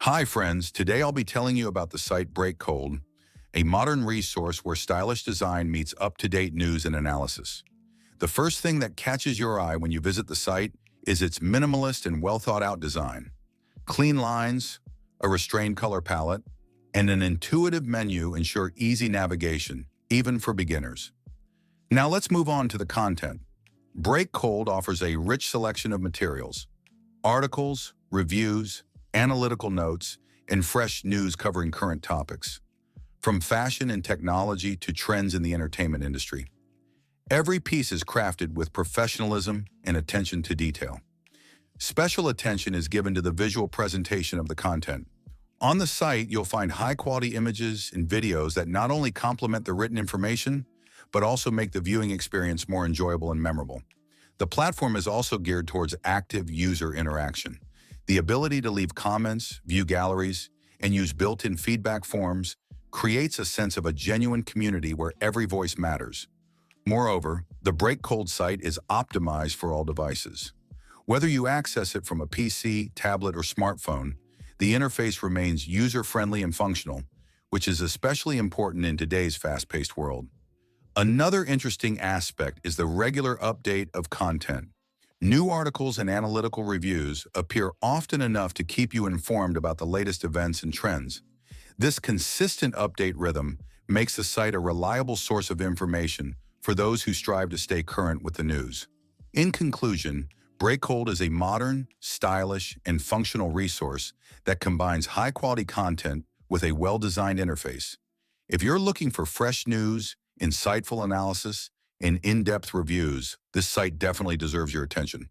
Hi friends, today I'll be telling you about the site Breakcold, a modern resource where stylish design meets up-to-date news and analysis. The first thing that catches your eye when you visit the site is its minimalist and well-thought-out design. Clean lines, a restrained color palette, and an intuitive menu ensure easy navigation, even for beginners. Now let's move on to the content. Breakcold offers a rich selection of materials, articles, reviews, analytical notes, and fresh news covering current topics, from fashion and technology to trends in the entertainment industry. Every piece is crafted with professionalism and attention to detail. Special attention is given to the visual presentation of the content. On the site, you'll find high-quality images and videos that not only complement the written information, but also make the viewing experience more enjoyable and memorable. The platform is also geared towards active user interaction. The ability to leave comments, view galleries, and use built-in feedback forms creates a sense of a genuine community where every voice matters. Moreover, the Breakcold site is optimized for all devices. Whether you access it from a PC, tablet, or smartphone, the interface remains user-friendly and functional, which is especially important in today's fast-paced world. Another interesting aspect is the regular update of content. New articles and analytical reviews appear often enough to keep you informed about the latest events and trends. This consistent update rhythm makes the site a reliable source of information for those who strive to stay current with the news. In conclusion, Breakcold is a modern, stylish, and functional resource that combines high-quality content with a well-designed interface. If you're looking for fresh news, insightful analysis, and in-depth reviews, this site definitely deserves your attention.